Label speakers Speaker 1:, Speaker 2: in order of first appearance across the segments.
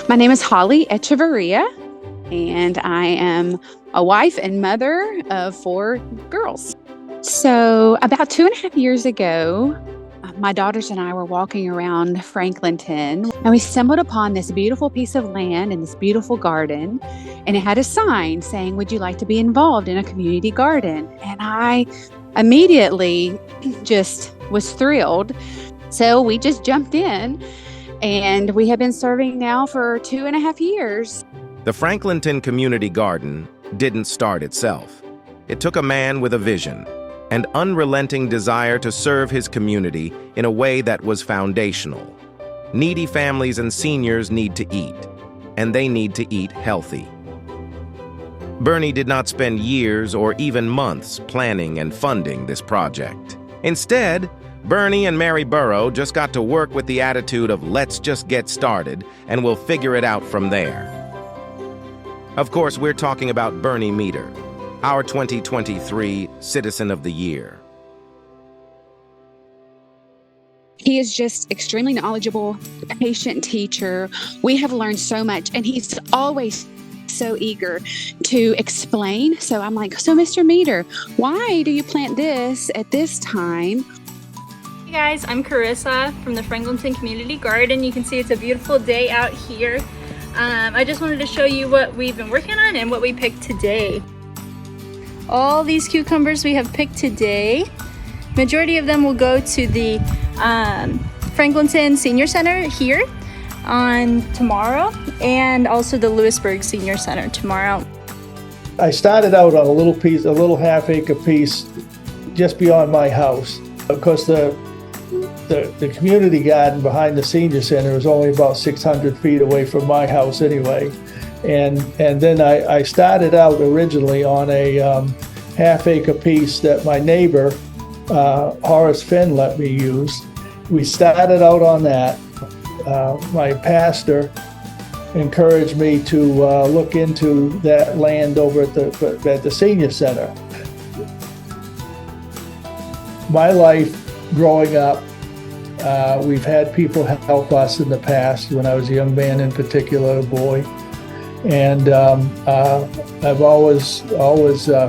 Speaker 1: My name is Holly Echeverria, and I am a wife and mother of 4 girls. So about 2.5 years ago, my daughters and I were walking around Franklinton, and we stumbled upon this beautiful piece of land and this beautiful garden, and it had a sign saying, "Would you like to be involved in a community garden?" And I immediately just was thrilled. So we just jumped in, and we have been serving now for 2.5 years.
Speaker 2: The Franklinton Community Garden didn't start itself. It took a man with a vision, and unrelenting desire to serve his community in a way that was foundational. Needy families and seniors need to eat, and they need to eat healthy. Bernie did not spend years or even months planning and funding this project. Instead, Bernie and Mary Burrow just got to work with the attitude of "let's just get started and we'll figure it out from there." Of course, we're talking about Bernie Meader, our 2023 Citizen of the Year.
Speaker 1: He is just extremely knowledgeable, patient teacher. We have learned so much, and he's always so eager to explain. So I'm like, "So Mr. Meader, why do you plant this at this time?"
Speaker 3: Hey guys, I'm Carissa from the Franklinton Community Garden. You can see it's a beautiful day out here. I just wanted to show you what we've been working on and what we picked today. All these cucumbers we have picked today, majority of them will go to the Franklinton Senior Center here on tomorrow, and also the Lewisburg Senior Center tomorrow.
Speaker 4: I started out on a little half-acre piece just beyond my house. Of course, the community garden behind the senior center is only about 600 feet away from my house anyway. And then I started out originally on a half-acre piece that my neighbor, Horace Finn, let me use. We started out on that. My pastor encouraged me to look into that land over at the senior center. My life growing up, we've had people help us in the past, when I was a young man in particular, a boy. And I've always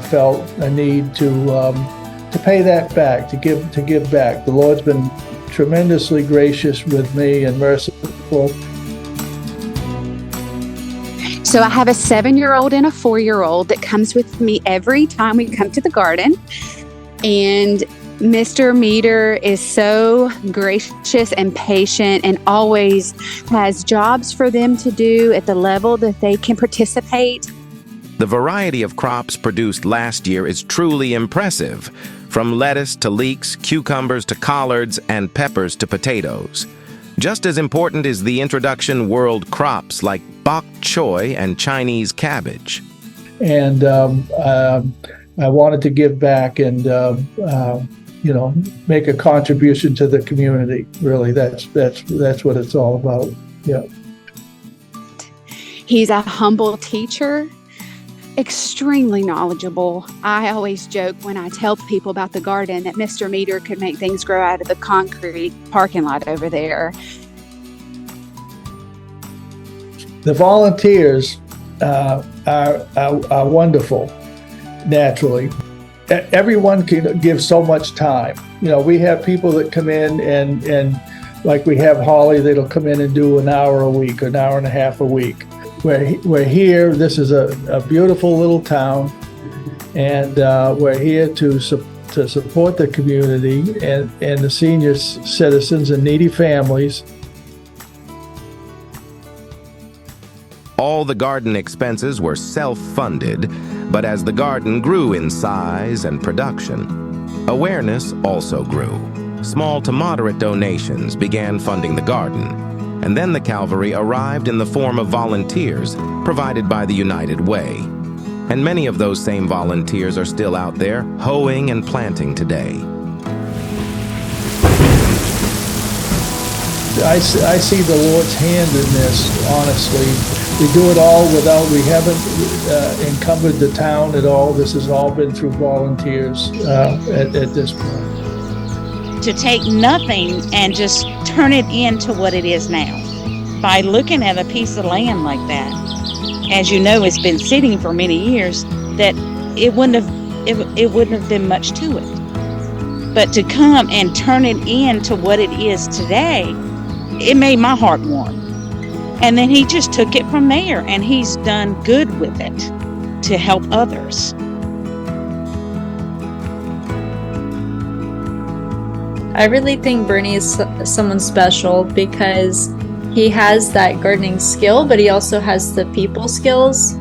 Speaker 4: felt a need to pay that back, to give back. The Lord's been tremendously gracious with me and merciful.
Speaker 1: So I have a 7-year-old and a 4-year-old that comes with me every time we come to the garden. And Mr. Meader is so gracious and patient, and always has jobs for them to do at the level that they can participate.
Speaker 2: The variety of crops produced last year is truly impressive, from lettuce to leeks, cucumbers to collards, and peppers to potatoes. Just as important is the introduction world crops like bok choy and Chinese cabbage.
Speaker 4: And I wanted to give back and make a contribution to the community. Really, that's what it's all about. Yeah.
Speaker 1: He's a humble teacher, extremely knowledgeable. I always joke when I tell people about the garden that Mr. Meader could make things grow out of the concrete parking lot over there.
Speaker 4: The volunteers are wonderful, naturally. Everyone can give so much time. We have people that come in and like we have Holly, that'll come in and do an hour a week, an hour and a half a week. We're here, this is a beautiful little town, and we're here to support the community and the senior citizens and needy families.
Speaker 2: All the garden expenses were self-funded, but as the garden grew in size and production, awareness also grew. Small to moderate donations began funding the garden, and then the cavalry arrived in the form of volunteers provided by the United Way. And many of those same volunteers are still out there hoeing and planting today.
Speaker 4: I see the Lord's hand in this, honestly. We do it all we haven't encumbered the town at all. This has all been through volunteers at this point.
Speaker 5: To take nothing and just turn it into what it is now. by looking at a piece of land like that, as you know, it's been sitting for many years, that it wouldn't have been much to it. But to come and turn it into what it is today, it made my heart warm. And then he just took it from there, and he's done good with it to help others.
Speaker 3: I really think Bernie is someone special because he has that gardening skill, but he also has the people skills.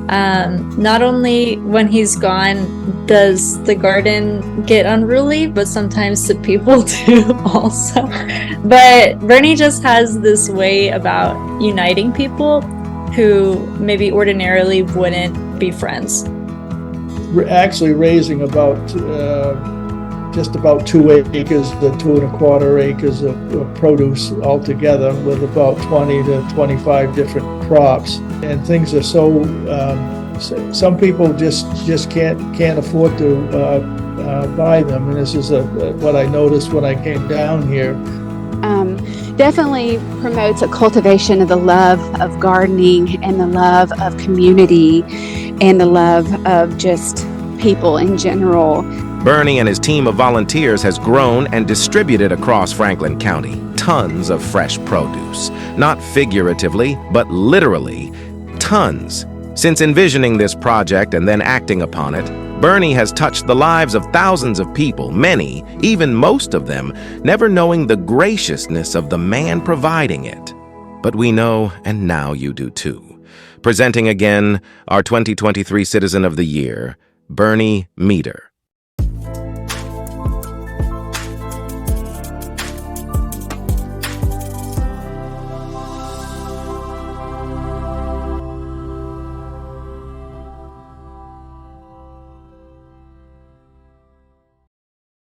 Speaker 3: Not only when he's gone does the garden get unruly, but sometimes the people do also. But Bernie just has this way about uniting people who maybe ordinarily wouldn't be friends.
Speaker 4: We're actually raising about just about 2 acres to 2¼ acres of produce altogether, with about 20 to 25 different crops. And things are so, some people just can't afford to buy them. And this is what I noticed when I came down here.
Speaker 1: Definitely promotes a cultivation of the love of gardening and the love of community and the love of just people in general.
Speaker 2: Bernie and his team of volunteers has grown and distributed across Franklin County tons of fresh produce. Not figuratively, but literally, tons. Since envisioning this project and then acting upon it, Bernie has touched the lives of thousands of people, many, even most of them, never knowing the graciousness of the man providing it. But we know, and now you do too. Presenting again our 2023 Citizen of the Year, Bernie Meader.